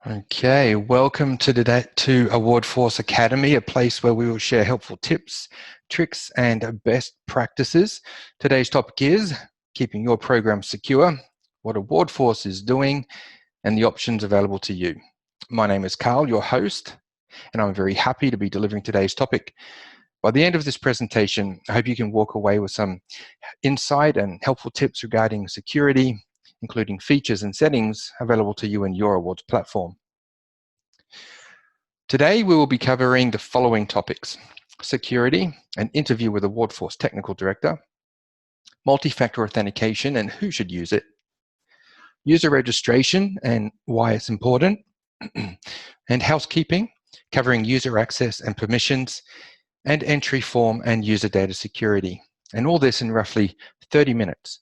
Okay, welcome to Awardforce Academy, a place where we will share helpful tips, tricks, and best practices. Today's topic is keeping your program secure, what Awardforce is doing, and the options available to you. My name is Carl, your host, and I'm very happy to be delivering today's topic. By the end of this presentation, I hope you can walk away with some insight and helpful tips regarding security, including features and settings available to you in your awards platform. Today, we will be covering the following topics: security, an interview with Awardforce Technical Director, multi-factor authentication and who should use it, user registration and why it's important, and housekeeping, covering user access and permissions, and entry form and user data security. And all this in roughly 30 minutes.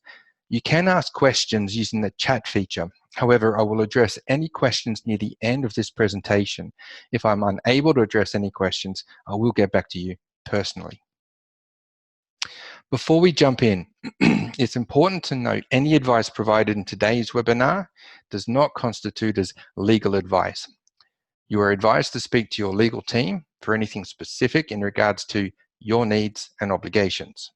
You can ask questions using the chat feature. However, I will address any questions near the end of this presentation. If I'm unable to address any questions, I will get back to you personally. Before we jump in, it's important to note any advice provided in today's webinar does not constitute as legal advice. You are advised to speak to your legal team for anything specific in regards to your needs and obligations.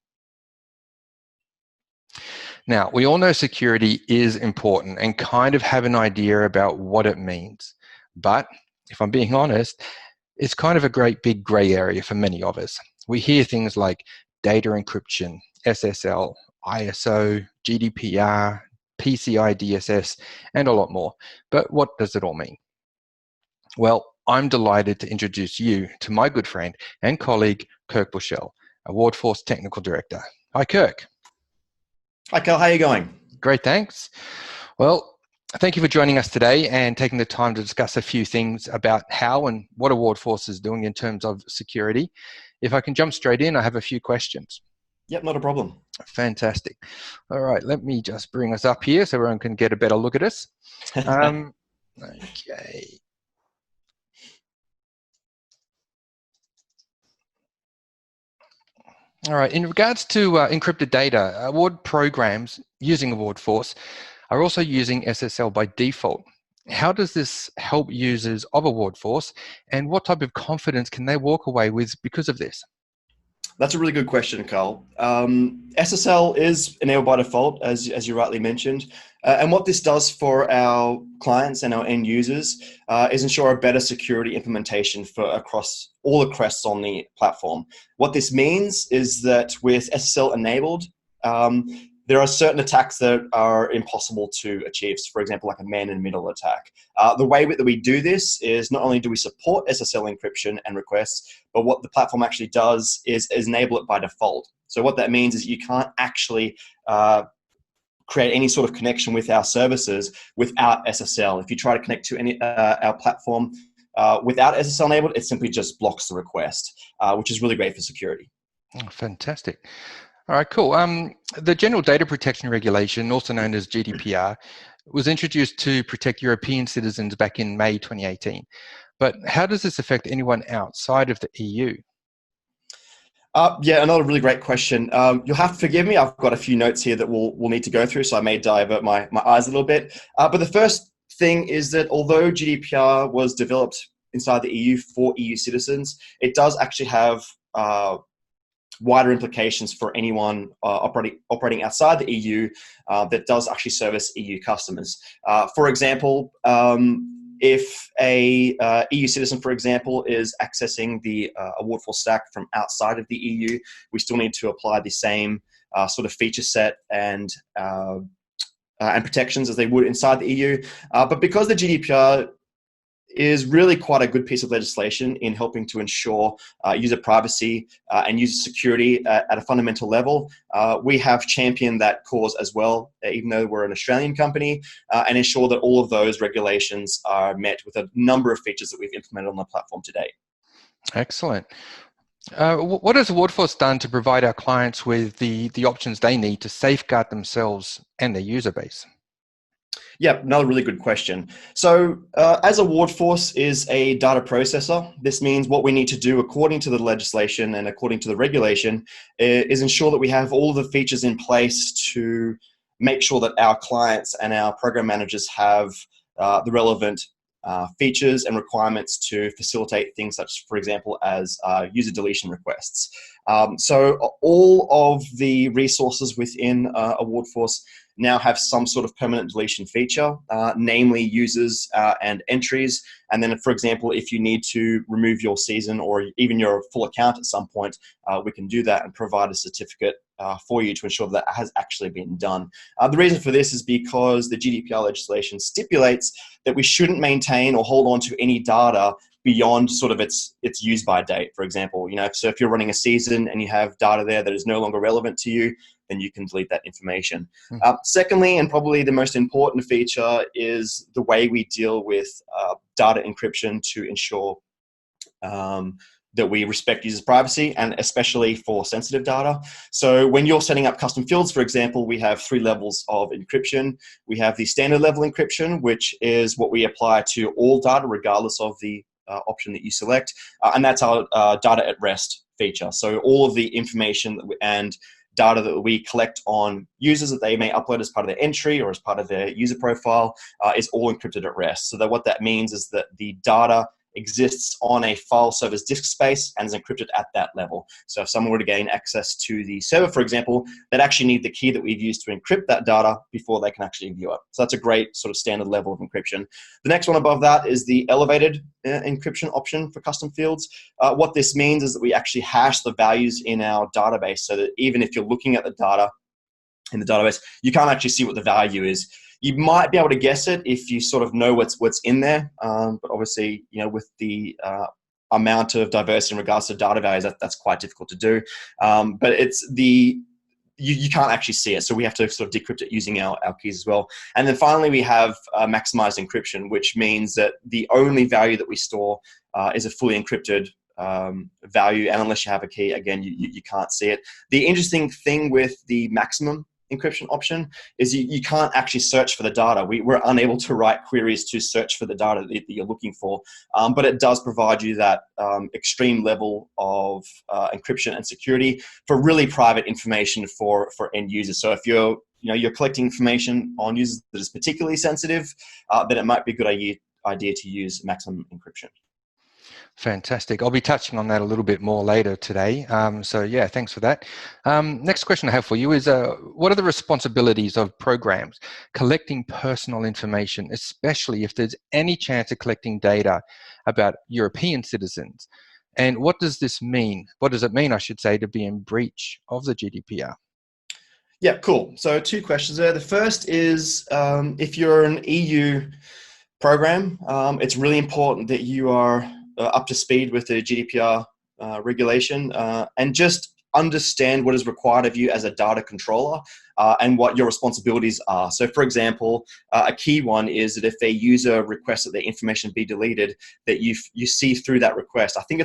Now, we all know security is important and kind of have an idea about what it means. But if I'm being honest, it's kind of a great big gray area for many of us. We hear things like data encryption, SSL, ISO, GDPR, PCI DSS, and a lot more. But what does it all mean? Well, I'm delighted to introduce you to my good friend and colleague, Kirk Bushell, Awardforce Technical Director. Hi, Kirk. Hi, Carl. How are you going? Great, thanks. Well, thank you for joining us today and taking the time to discuss a few things about how and what Awardforce is doing in terms of security. If I can jump straight in, I have a few questions. Yep, not a problem. Fantastic. All right, let me just bring us up here so everyone can get a better look at us. Okay. All right, in regards to encrypted data, award programs using Awardforce are also using SSL by default. How does this help users of Awardforce, and what type of confidence can they walk away with because of this? That's a really good question, Carl. SSL is enabled by default, as you rightly mentioned. And what this does for our clients and our end users is ensure a better security implementation across all the crests on the platform. What this means is that with SSL enabled, there are certain attacks that are impossible to achieve. So for example, like a man-in-the-middle attack. The way that we do this is not only do we support SSL encryption and requests, but what the platform actually does is enable it by default. So what that means is you can't actually create any sort of connection with our services without SSL. If you try to connect to our platform without SSL enabled, it simply just blocks the request, which is really great for security. Oh, fantastic. All right, cool. The General Data Protection Regulation, also known as GDPR, was introduced to protect European citizens back in May 2018. But how does this affect anyone outside of the EU? Yeah, another really great question. You'll have to forgive me. I've got a few notes here that we'll need to go through, so I may divert my eyes a little bit. But the first thing is that although GDPR was developed inside the EU for EU citizens, it does actually have wider implications for anyone operating outside the EU that does actually service EU customers. For example, if a EU citizen, for example, is accessing the Awardforce stack from outside of the EU, we still need to apply the same sort of feature set and protections as they would inside the EU. But because the GDPR is really quite a good piece of legislation in helping to ensure user privacy and user security at a fundamental level. We have championed that cause as well, even though we're an Australian company, and ensure that all of those regulations are met with a number of features that we've implemented on the platform today. Excellent. What has Awardforce done to provide our clients with the options they need to safeguard themselves and their user base? Yeah, another really good question. So as Awardforce is a data processor, this means what we need to do according to the legislation and according to the regulation is ensure that we have all of the features in place to make sure that our clients and our program managers have the relevant features and requirements to facilitate things such, for example, as user deletion requests. So all of the resources within Awardforce now have some sort of permanent deletion feature, namely users and entries. And then, for example, if you need to remove your season or even your full account at some point, we can do that and provide a certificate for you to ensure that has actually been done. The reason for this is because the GDPR legislation stipulates that we shouldn't maintain or hold on to any data beyond sort of its use by date. For example, so if you're running a season and you have data there that is no longer relevant to you, then you can delete that information. Secondly, and probably the most important feature, is the way we deal with data encryption to ensure that we respect users' privacy, and especially for sensitive data. So when you're setting up custom fields, for example, we have 3 levels of encryption. We have the standard level encryption, which is what we apply to all data, regardless of the option that you select. And that's our data at rest feature. So all of the information and data that we collect on users that they may upload as part of their entry or as part of their user profile is all encrypted at rest. So that what that means is that the data exists on a file server's disk space and is encrypted at that level. So if someone were to gain access to the server, for example, they'd actually need the key that we've used to encrypt that data before they can actually view it. So that's a great sort of standard level of encryption. The next one above that is the elevated encryption option for custom fields. What this means is that we actually hash the values in our database, so that even if you're looking at the data in the database, you can't actually see what the value is. You might be able to guess it if you sort of know what's in there, but obviously, with the amount of diversity in regards to data values, that's quite difficult to do. But it's you can't actually see it, so we have to sort of decrypt it using our keys as well. And then finally, we have maximized encryption, which means that the only value that we store is a fully encrypted value, and unless you have a key, again, you can't see it. The interesting thing with the maximum encryption option is you can't actually search for the data. We're unable to write queries to search for the data that you're looking for, but it does provide you that extreme level of encryption and security for really private information for end users. So if you're collecting information on users that is particularly sensitive, then it might be a good idea to use maximum encryption. Fantastic. I'll be touching on that a little bit more later today. So yeah, thanks for that. Next question I have for you is, what are the responsibilities of programs collecting personal information, especially if there's any chance of collecting data about European citizens? And what does this mean? What does it mean, I should say, to be in breach of the GDPR? Yeah, cool. So 2 questions there. The first is, if you're an EU program, it's really important that you are up to speed with the GDPR regulation and just understand what is required of you as a data controller and what your responsibilities are. So for example, a key one is that if a user requests that their information be deleted, that you see through that request. I think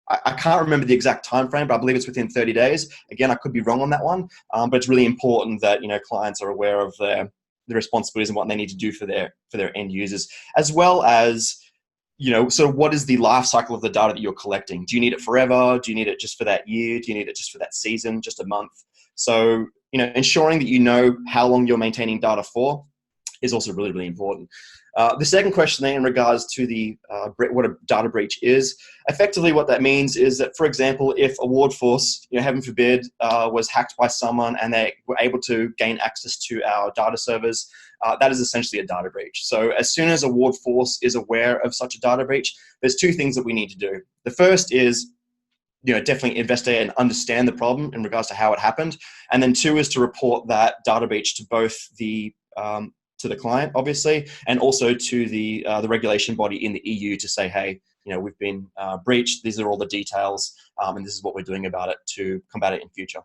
I can't remember the exact time frame, but I believe it's within 30 days. Again, I could be wrong on that one, but it's really important that clients are aware of the responsibilities and what they need to do for their end users, as well as so what is the life cycle of the data that you're collecting? Do you need it forever? Do you need it just for that year? Do you need it just for that season, just a month? So, ensuring that you know how long you're maintaining data for is also really, really important. The second question then in regards to what a data breach is, effectively what that means is that, for example, if Awardforce, heaven forbid, was hacked by someone and they were able to gain access to our data servers, that is essentially a data breach. So as soon as Awardforce is aware of such a data breach, there's 2 things that we need to do. The first is definitely investigate and understand the problem in regards to how it happened. And then 2 is to report that data breach to both the client, obviously, and also to the regulation body in the EU to say, hey, we've been breached. These are all the details, and this is what we're doing about it to combat it in future.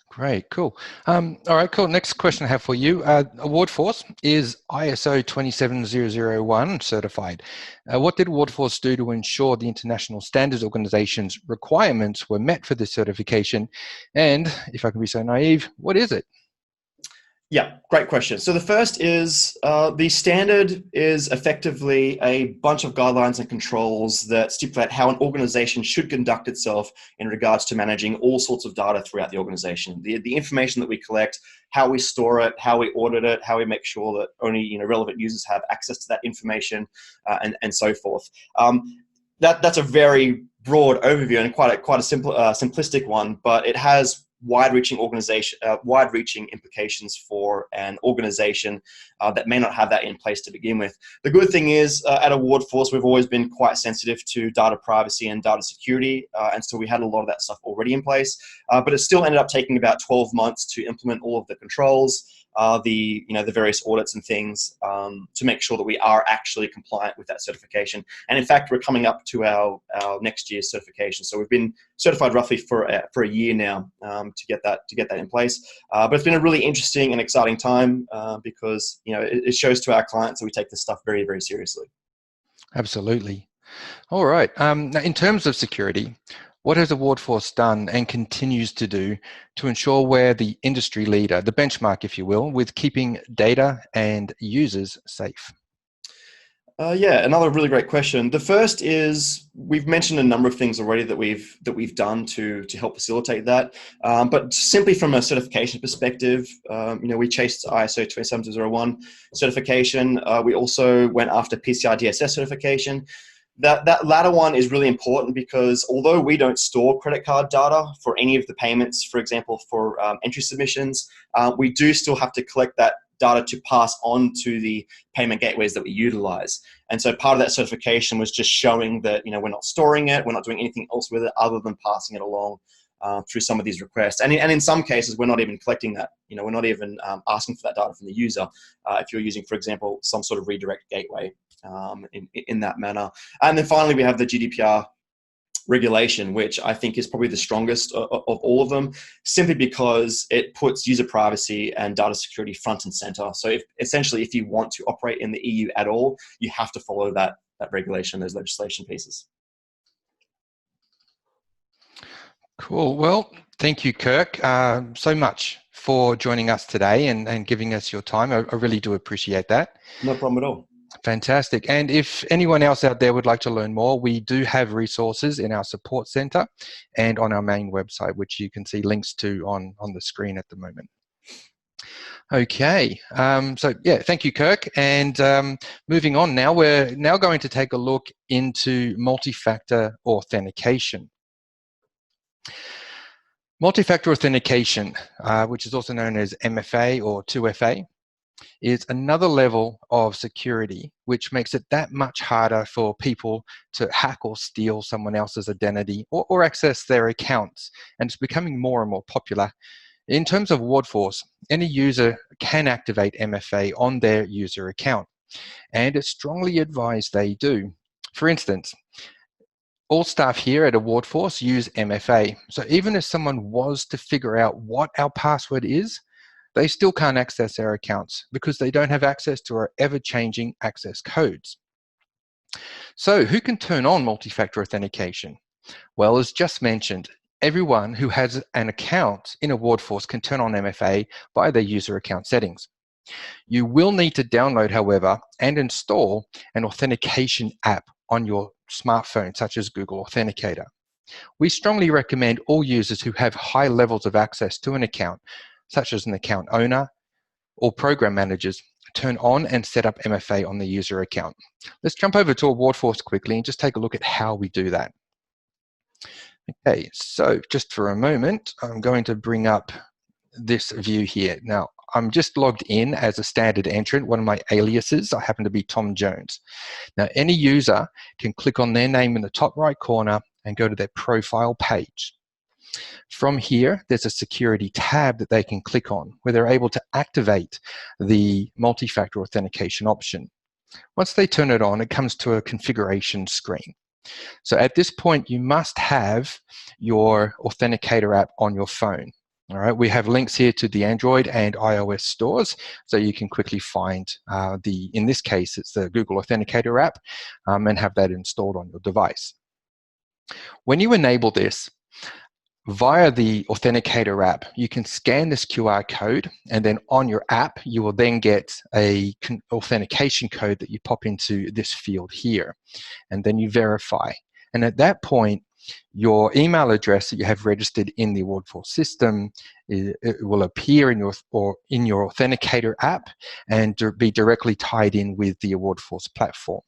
Great, cool. All right, cool. Next question I have for you. Awardforce is ISO 27001 certified. What did Awardforce do to ensure the International Standards Organization's requirements were met for this certification? And if I can be so naive, what is it? Yeah, great question. So the first is the standard is effectively a bunch of guidelines and controls that stipulate how an organization should conduct itself in regards to managing all sorts of data throughout the organization. The information that we collect, how we store it, how we audit it, how we make sure that only relevant users have access to that information, and so forth. That's a very broad overview and quite a simple simplistic one, but it has wide-reaching implications for an organization that may not have that in place to begin with. The good thing is, at Awardforce, we've always been quite sensitive to data privacy and data security, and so we had a lot of that stuff already in place. But it still ended up taking about 12 months to implement all of the controls, the various audits and things, to make sure that we are actually compliant with that certification. And in fact, we're coming up to our next year's certification. So we've been certified roughly for a year now, to get that in place. But it's been a really interesting and exciting time, because it shows to our clients that we take this stuff very, very seriously. Absolutely. All right. Now, in terms of security, what has Awardforce done and continues to do to ensure we're the industry leader, the benchmark, if you will, with keeping data and users safe? Yeah, another really great question. The first is, we've mentioned a number of things already that we've done to help facilitate that. But simply from a certification perspective, we chased ISO 27001 certification. We also went after PCI DSS certification. That latter one is really important because although we don't store credit card data for any of the payments, for example, for entry submissions, we do still have to collect that data to pass on to the payment gateways that we utilize. And so part of that certification was just showing that we're not storing it, we're not doing anything else with it other than passing it along through some of these requests. And in some cases, we're not even collecting that. We're not even asking for that data from the user if you're using, for example, some sort of redirect gateway in that manner. And then finally, we have the GDPR regulation, which I think is probably the strongest of all of them, simply because it puts user privacy and data security front and center. So essentially, if you want to operate in the EU at all, you have to follow that regulation, those legislation pieces. Cool. Well, thank you, Kirk, so much for joining us today and giving us your time. I really do appreciate that. No problem at all. Fantastic. And if anyone else out there would like to learn more, we do have resources in our support center and on our main website, which you can see links to on the screen at the moment. Okay, so yeah, thank you, Kirk. And moving on now, we're now going to take a look into multi-factor authentication. Multi-factor authentication, which is also known as MFA or 2FA, is another level of security which makes it that much harder for people to hack or steal someone else's identity or access their accounts, and it's becoming more and more popular. In terms of Awardforce, any user can activate MFA on their user account, and it's strongly advised they do. For instance, all staff here at Awardforce use MFA, so even if someone was to figure out what our password is, they still can't access our accounts because they don't have access to our ever-changing access codes. So who can turn on multi-factor authentication? Well, as just mentioned, everyone who has an account in Awardforce can turn on MFA via their user account settings. You will need to download, however, and install an authentication app on your smartphone, such as Google Authenticator. We strongly recommend all users who have high levels of access to an account, such as an account owner or program managers, turn on and set up MFA on the user account. Let's jump over to Awardforce quickly and just take a look at how we do that. Okay, so just for a moment, I'm going to bring up this view here. Now, I'm just logged in as a standard entrant, one of my aliases. I happen to be Tom Jones. Now, any user can click on their name in the top right corner and go to their profile page. From here, there's a security tab that they can click on where they're able to activate the multi-factor authentication option. Once they turn it on, it comes to a configuration screen. So at this point, you must have your Authenticator app on your phone. All right, we have links here to the Android and iOS stores, so you can quickly find in this case, it's the Google Authenticator app, and have that installed on your device. When you enable this, Via the Authenticator app, you can scan this QR code, and then on your app, you will then get a authentication code that you pop into this field here, and then you verify. And at that point, your email address that you have registered in the Awardforce system, it will appear in your Authenticator app and be directly tied in with the Awardforce platform.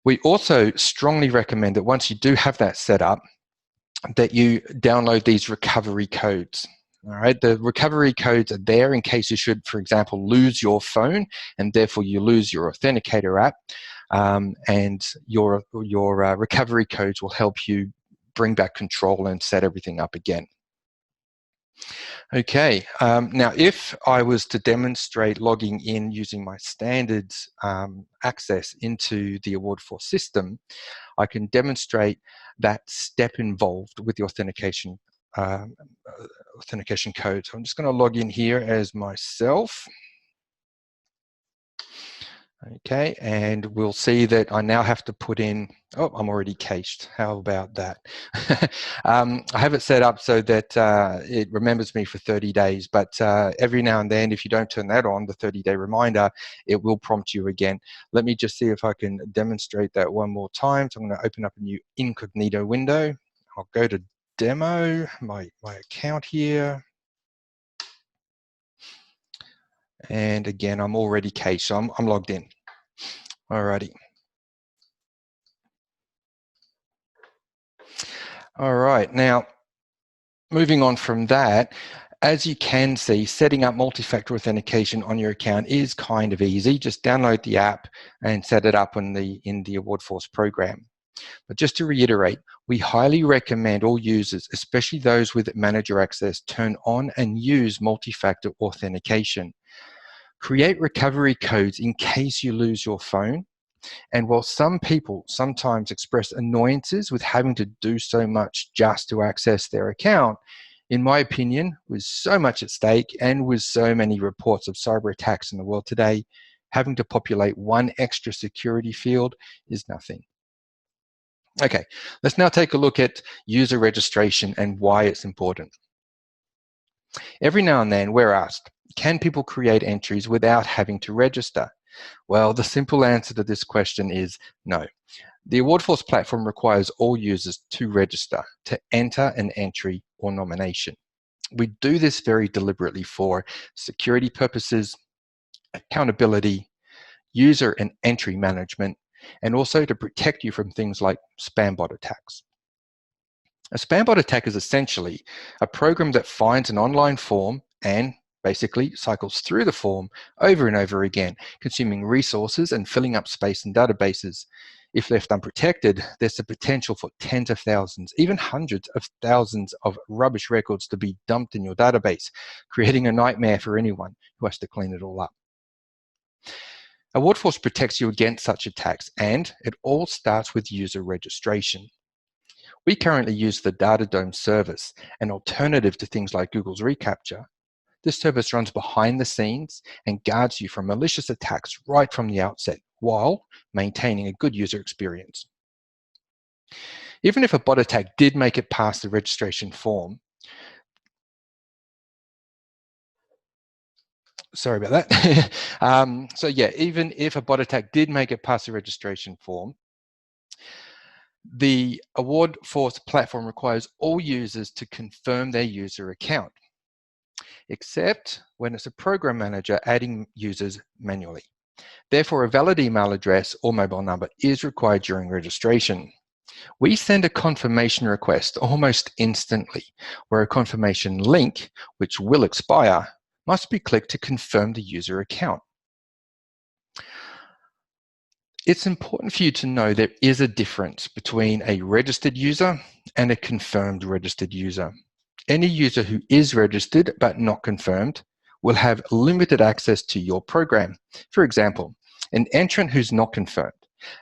We also strongly recommend that once you do have that set up, that you download these recovery codes. All right, the recovery codes are there in case you should, for example, lose your phone and therefore you lose your Authenticator app, and your recovery codes will help you bring back control and set everything up again. Okay, now if I was to demonstrate logging in using my standard access into the Awardforce system, I can demonstrate that step involved with the authentication code. So I'm just going to log in here as myself. Okay, and we'll see that I now have to put in, oh, I'm already cached. How about that? I have it set up so that it remembers me for 30 days, but every now and then, if you don't turn that on, the 30-day reminder, it will prompt you again. Let me just see if I can demonstrate that one more time. So I'm going to open up a new incognito window. I'll go to demo, my account here. And again, I'm already cached, so I'm logged in. Alrighty. All right, now moving on from that, as you can see, setting up multi-factor authentication on your account is kind of easy. Just download the app and set it up in the Awardforce program. But just to reiterate, we highly recommend all users, especially those with manager access, turn on and use multi-factor authentication. Create recovery codes in case you lose your phone. And while some people sometimes express annoyances with having to do so much just to access their account, in my opinion, with so much at stake and with so many reports of cyber attacks in the world today, having to populate one extra security field is nothing. Okay, let's now take a look at user registration and why it's important. Every now and then we're asked, can people create entries without having to register? Well, the simple answer to this question is no. The Awardforce platform requires all users to register, to enter an entry or nomination. We do this very deliberately for security purposes, accountability, user and entry management, and also to protect you from things like spam bot attacks. A spam bot attack is essentially a program that finds an online form and basically cycles through the form over and over again, consuming resources and filling up space in databases. If left unprotected, there's the potential for tens of thousands, even hundreds of thousands of rubbish records to be dumped in your database, creating a nightmare for anyone who has to clean it all up. Awardforce protects you against such attacks, and it all starts with user registration. We currently use the Datadome service, an alternative to things like Google's reCAPTCHA. This service runs behind the scenes and guards you from malicious attacks right from the outset, while maintaining a good user experience. Even if a bot attack did make it past the registration form, sorry about that. So yeah, even if a bot attack did make it past the registration form, the Awardforce platform requires all users to confirm their user account, except when it's a program manager adding users manually. Therefore, a valid email address or mobile number is required during registration. We send a confirmation request almost instantly, where a confirmation link, which will expire, must be clicked to confirm the user account. It's important for you to know there is a difference between a registered user and a confirmed registered user. Any user who is registered but not confirmed will have limited access to your program. For example, an entrant who's not confirmed,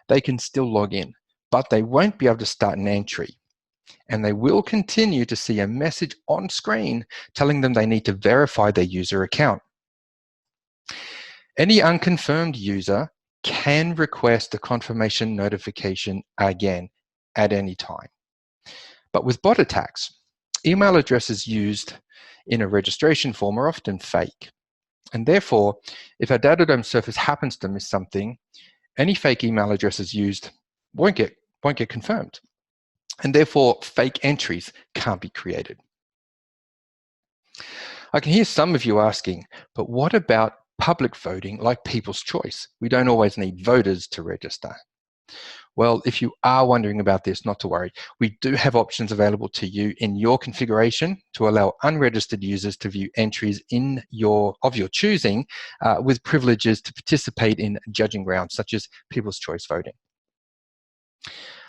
they can still log in, but they won't be able to start an entry. And they will continue to see a message on screen telling them they need to verify their user account. Any unconfirmed user can request a confirmation notification again at any time. But with bot attacks, email addresses used in a registration form are often fake. And therefore, if our Data Dome surface happens to miss something, any fake email addresses used won't get confirmed. And therefore, fake entries can't be created. I can hear some of you asking, but what about public voting like people's choice? We don't always need voters to register. Well, if you are wondering about this, not to worry. We do have options available to you in your configuration to allow unregistered users to view entries of your choosing with privileges to participate in judging rounds such as people's choice voting.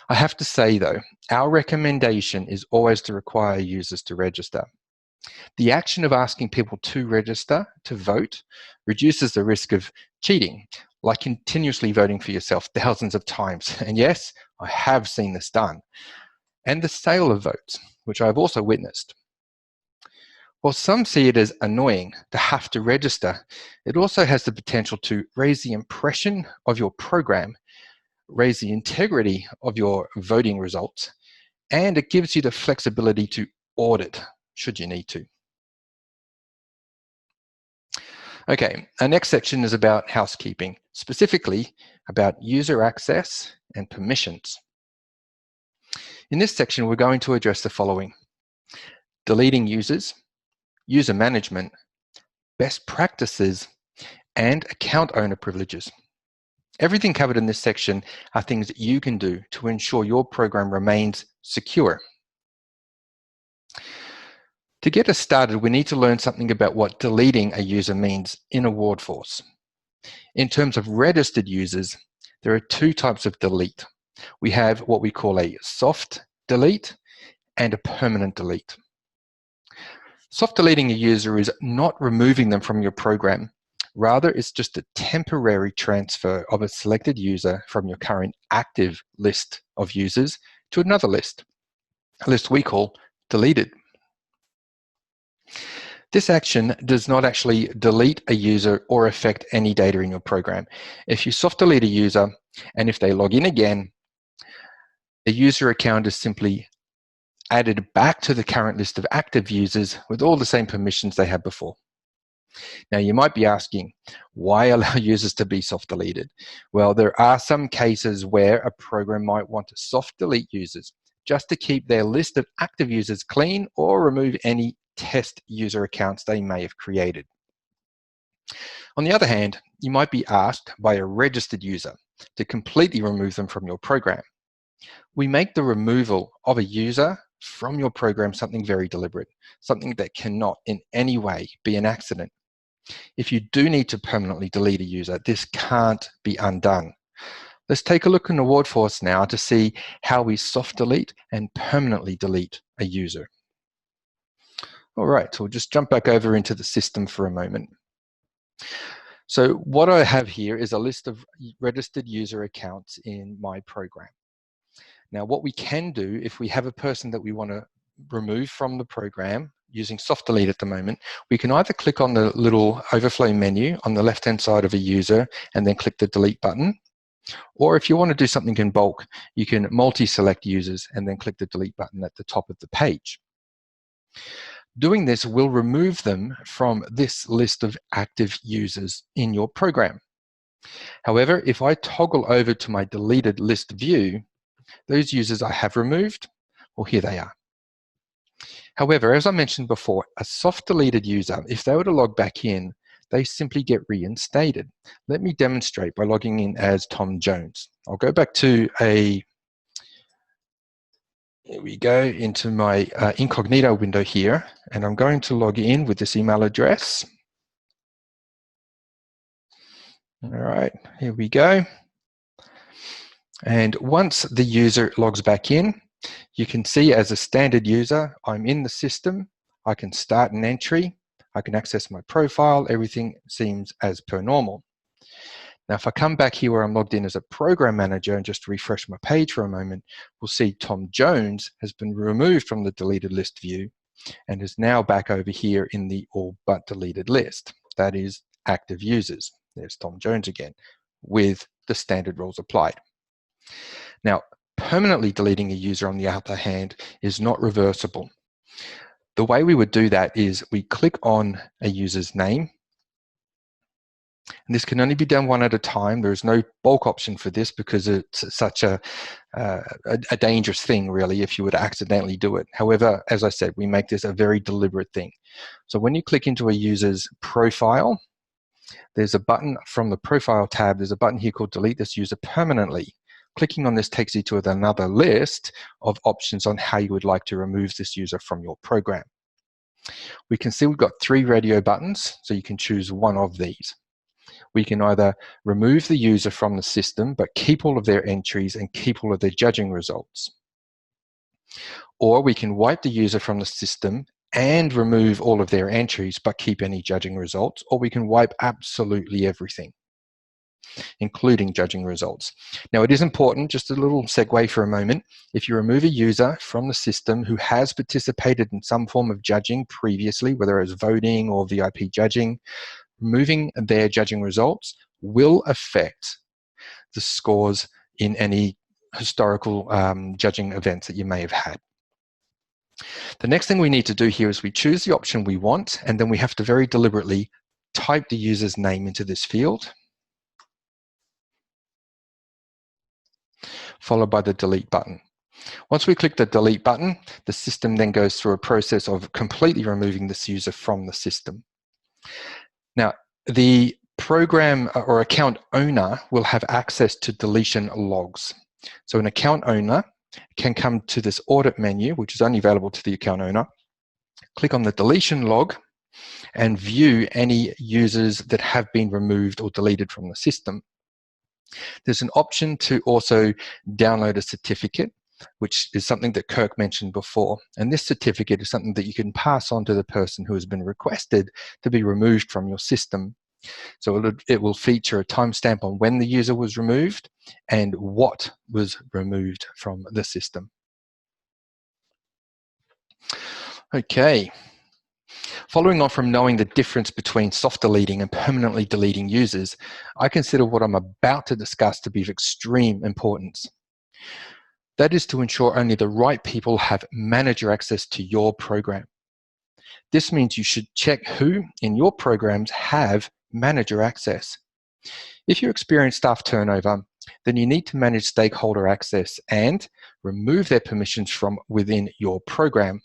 I have to say though, our recommendation is always to require users to register. The action of asking people to register to vote reduces the risk of cheating, like continuously voting for yourself thousands of times. And yes, I have seen this done. And the sale of votes, which I've also witnessed. While some see it as annoying to have to register, it also has the potential to raise the impression of your program, raise the integrity of your voting results, and it gives you the flexibility to audit should you need to. Okay, our next section is about housekeeping, specifically about user access and permissions. In this section, we're going to address the following: deleting users, user management, best practices, and account owner privileges. Everything covered in this section are things that you can do to ensure your program remains secure. To get us started, we need to learn something about what deleting a user means in Awardforce. In terms of registered users, there are two types of delete. We have what we call a soft delete and a permanent delete. Soft deleting a user is not removing them from your program. Rather, it's just a temporary transfer of a selected user from your current active list of users to another list, a list we call deleted. This action does not actually delete a user or affect any data in your program. If you soft delete a user, and if they log in again, a user account is simply added back to the current list of active users with all the same permissions they had before. Now, you might be asking, why allow users to be soft deleted? Well, there are some cases where a program might want to soft delete users just to keep their list of active users clean or remove any test user accounts they may have created. On the other hand, you might be asked by a registered user to completely remove them from your program. We make the removal of a user from your program something very deliberate, something that cannot in any way be an accident. If you do need to permanently delete a user, this can't be undone. Let's take a look in Awardforce now to see how we soft delete and permanently delete a user. All right, so we'll just jump back over into the system for a moment. So what I have here is a list of registered user accounts in my program. Now, what we can do if we have a person that we want to remove from the program using soft delete at the moment, we can either click on the little overflow menu on the left-hand side of a user and then click the delete button. Or if you want to do something in bulk, you can multi-select users and then click the delete button at the top of the page. Doing this will remove them from this list of active users in your program. However, if I toggle over to my deleted list view, those users I have removed, well, here they are. However, as I mentioned before, a soft deleted user, if they were to log back in, they simply get reinstated. Let me demonstrate by logging in as Tom Jones. I'll go back to here we go, into my incognito window here, and I'm going to log in with this email address. All right, here we go. And once the user logs back in, you can see as a standard user, I'm in the system. I can start an entry. I can access my profile. Everything seems as per normal. Now, if I come back here where I'm logged in as a program manager and just refresh my page for a moment, we'll see Tom Jones has been removed from the deleted list view and is now back over here in the all but deleted list. That is active users. There's Tom Jones again with the standard rules applied. Now, Permanently deleting a user, on the other hand, is not reversible. The way we would do that is we click on a user's name. And this can only be done one at a time. There is no bulk option for this because it's such a dangerous thing, really, if you were to accidentally do it. However, as I said, we make this a very deliberate thing. So when you click into a user's profile, there's a button from the Profile tab. There's a button here called Delete this user permanently. Clicking on this takes you to another list of options on how you would like to remove this user from your program. We can see we've got 3 radio buttons, so you can choose one of these. We can either remove the user from the system but keep all of their entries and keep all of their judging results. Or we can wipe the user from the system and remove all of their entries but keep any judging results. Or we can wipe absolutely everything, including judging results. Now, it is important, just a little segue for a moment, if you remove a user from the system who has participated in some form of judging previously, whether it's voting or VIP judging, removing their judging results will affect the scores in any historical judging events that you may have had. The next thing we need to do here is we choose the option we want, and then we have to very deliberately type the user's name into this field, followed by the delete button. Once we click the delete button, the system then goes through a process of completely removing this user from the system. Now, the program or account owner will have access to deletion logs. So an account owner can come to this audit menu, which is only available to the account owner, click on the deletion log, and view any users that have been removed or deleted from the system. There's an option to also download a certificate, which is something that Kirk mentioned before. And this certificate is something that you can pass on to the person who has been requested to be removed from your system. So it will feature a timestamp on when the user was removed and what was removed from the system. Okay. Following on from knowing the difference between soft deleting and permanently deleting users, I consider what I'm about to discuss to be of extreme importance. That is to ensure only the right people have manager access to your program. This means you should check who in your programs have manager access. If you experience staff turnover, then you need to manage stakeholder access and remove their permissions from within your program.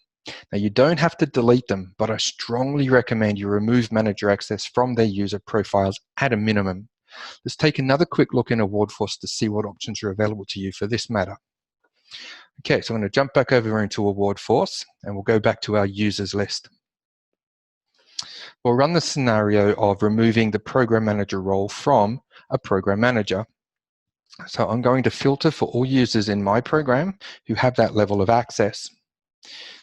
Now, you don't have to delete them, but I strongly recommend you remove manager access from their user profiles at a minimum. Let's take another quick look in Awardforce to see what options are available to you for this matter. Okay, so I'm going to jump back over into Awardforce and we'll go back to our users list. We'll run the scenario of removing the program manager role from a program manager. So I'm going to filter for all users in my program who have that level of access.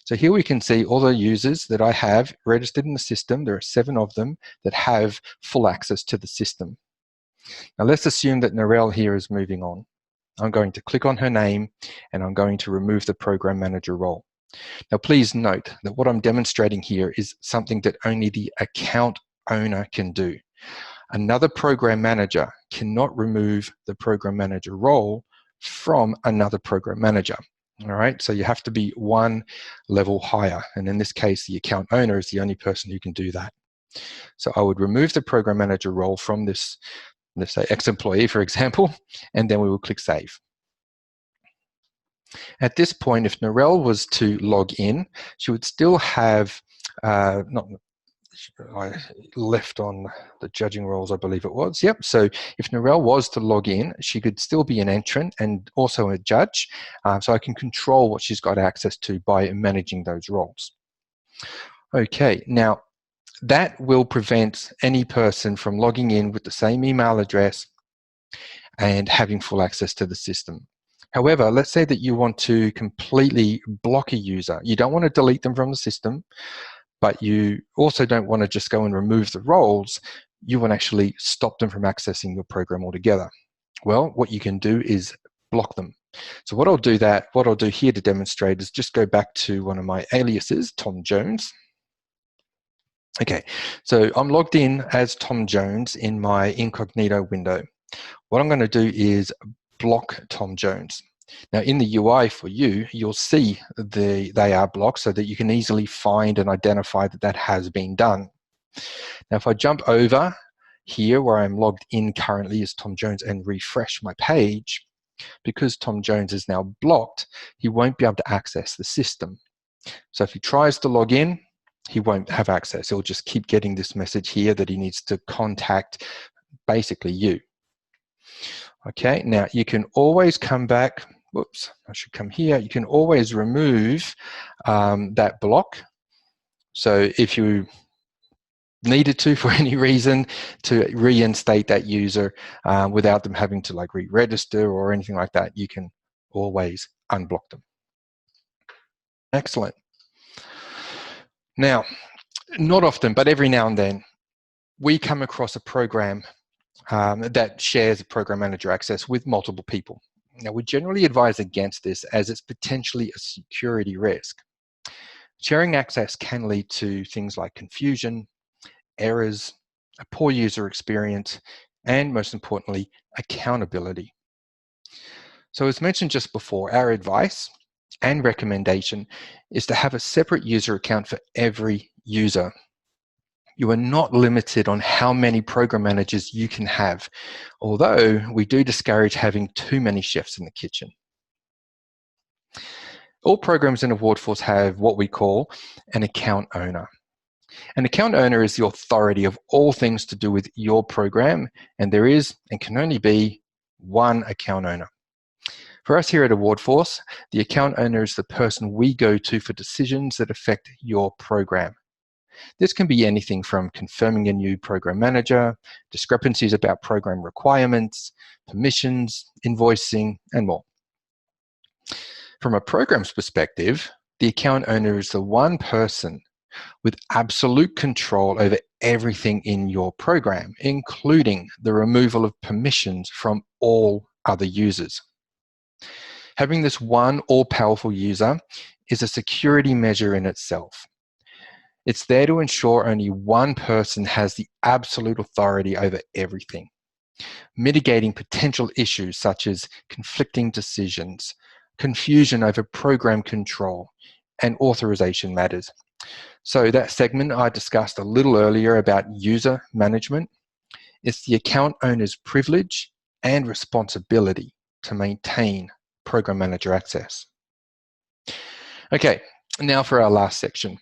So here we can see all the users that I have registered in the system. There are 7 of them that have full access to the system. Now let's assume that Narelle here is moving on. I'm going to click on her name and I'm going to remove the program manager role. Now please note that what I'm demonstrating here is something that only the account owner can do. Another program manager cannot remove the program manager role from another program manager. All right, so you have to be one level higher. And in this case, the account owner is the only person who can do that. So I would remove the program manager role from this, let's say, ex-employee, for example, and then we will click Save. At this point, if Narelle was to log in, she would still have, I left on the judging roles, I believe it was. Yep, so if Narelle was to log in, she could still be an entrant and also a judge. So I can control what she's got access to by managing those roles. Okay, now that will prevent any person from logging in with the same email address and having full access to the system. However, let's say that you want to completely block a user. You don't want to delete them from the system, but you also don't want to just go and remove the roles. You want to actually stop them from accessing your program altogether. Well, what you can do is block them. So what I'll do here to demonstrate is just go back to one of my aliases, Tom Jones. Okay, so I'm logged in as Tom Jones in my incognito window. What I'm going to do is block Tom Jones. Now in the UI for you, you'll see they are blocked so that you can easily find and identify that that has been done. Now if I jump over here where I'm logged in currently as Tom Jones and refresh my page, because Tom Jones is now blocked, he won't be able to access the system. So if he tries to log in, he won't have access. He'll just keep getting this message here that he needs to contact basically you. Okay, now you can always come back. Whoops, I should come here. You can always remove that block. So if you needed to, for any reason, to reinstate that user without them having to like re-register or anything like that, you can always unblock them. Excellent. Now, not often, but every now and then, we come across a program that shares a program manager access with multiple people. Now, we generally advise against this as it's potentially a security risk. Sharing access can lead to things like confusion, errors, a poor user experience, and most importantly, accountability. So as mentioned just before, our advice and recommendation is to have a separate user account for every user. You are not limited on how many program managers you can have, although we do discourage having too many chefs in the kitchen. All programs in Awardforce have what we call an account owner. An account owner is the authority of all things to do with your program, and there is and can only be one account owner. For us here at Awardforce, the account owner is the person we go to for decisions that affect your program. This can be anything from confirming a new program manager, discrepancies about program requirements, permissions, invoicing, and more. From a program's perspective, the account owner is the one person with absolute control over everything in your program, including the removal of permissions from all other users. Having this one all-powerful user is a security measure in itself. It's there to ensure only one person has the absolute authority over everything, mitigating potential issues such as conflicting decisions, confusion over program control, and authorization matters. So that segment I discussed a little earlier about user management, it's the account owner's privilege and responsibility to maintain program manager access. Okay, now for our last section.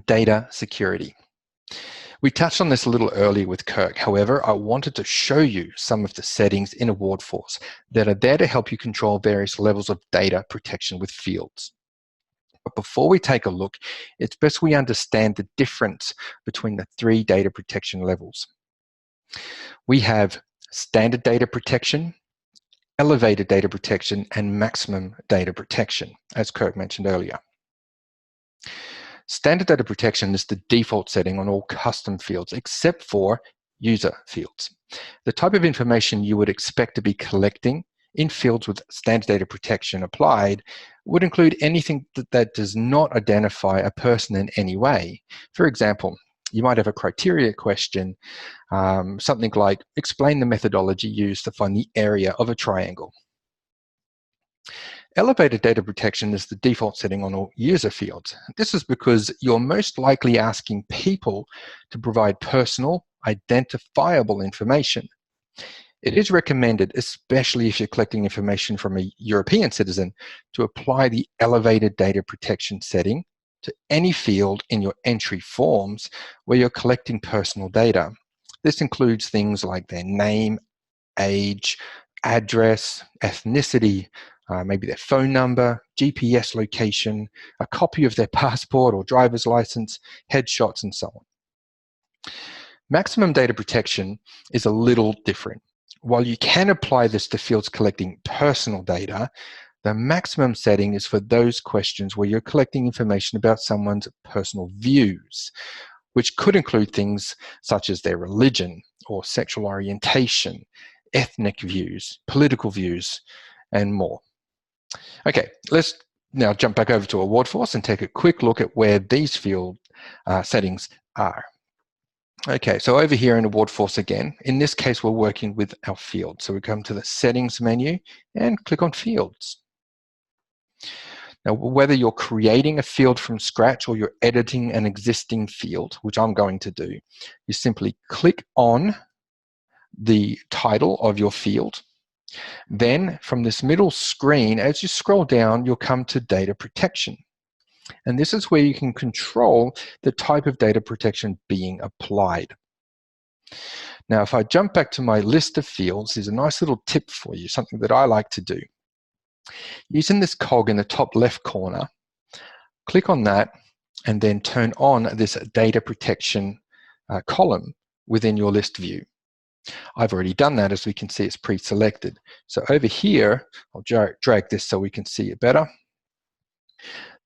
Data security. We touched on this a little earlier with Kirk. However, I wanted to show you some of the settings in Awardforce that are there to help you control various levels of data protection with fields. But before we take a look, it's best we understand the difference between the three data protection levels. We have standard data protection, elevated data protection, and maximum data protection, as Kirk mentioned earlier. Standard data protection is the default setting on all custom fields, except for user fields. The type of information you would expect to be collecting in fields with standard data protection applied would include anything that does not identify a person in any way. For example, you might have a criteria question, something like, explain the methodology used to find the area of a triangle. Elevated data protection is the default setting on all user fields. This is because you're most likely asking people to provide personal, identifiable information. It is recommended, especially if you're collecting information from a European citizen, to apply the elevated data protection setting to any field in your entry forms where you're collecting personal data. This includes things like their name, age, address, ethnicity, maybe their phone number, GPS location, a copy of their passport or driver's license, headshots, and so on. Maximum data protection is a little different. While you can apply this to fields collecting personal data, the maximum setting is for those questions where you're collecting information about someone's personal views, which could include things such as their religion or sexual orientation, ethnic views, political views, and more. Okay, let's now jump back over to Awardforce and take a quick look at where these field settings are. Okay, so over here in Awardforce again, in this case, we're working with our field. So we come to the settings menu and click on fields. Now, whether you're creating a field from scratch or you're editing an existing field, which I'm going to do, you simply click on the title of your field. Then from this middle screen, as you scroll down, you'll come to data protection. And this is where you can control the type of data protection being applied. Now, if I jump back to my list of fields, there's a nice little tip for you, something that I like to do. Using this cog in the top left corner, click on that and then turn on this data protection column within your list view. I've already done that. As we can see, it's pre-selected. So over here, I'll drag this so we can see it better.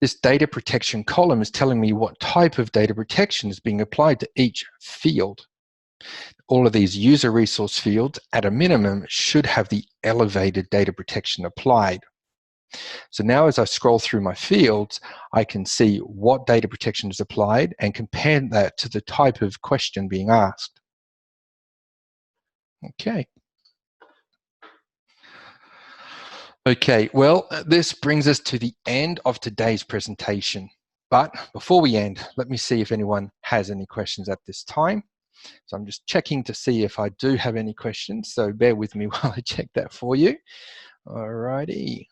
This data protection column is telling me what type of data protection is being applied to each field. All of these user resource fields, at a minimum, should have the elevated data protection applied. So now as I scroll through my fields, I can see what data protection is applied and compare that to the type of question being asked. Okay. Okay, well, this brings us to the end of today's presentation. But before we end, let me see if anyone has any questions at this time. So I'm just checking to see if I do have any questions. So bear with me while I check that for you. Alrighty.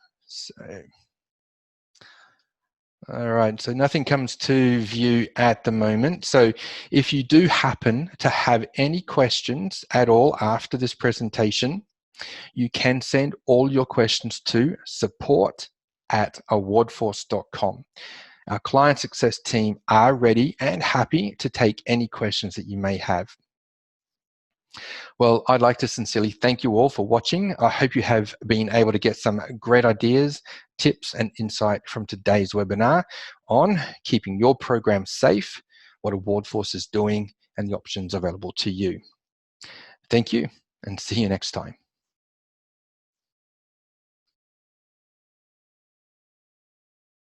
All right, so nothing comes to view at the moment. So if you do happen to have any questions at all after this presentation, you can send all your questions to support@awardforce.com. Our client success team are ready and happy to take any questions that you may have. Well, I'd like to sincerely thank you all for watching. I hope you have been able to get some great ideas, tips, and insight from today's webinar on keeping your program safe, what Awardforce is doing, and the options available to you. Thank you, and see you next time.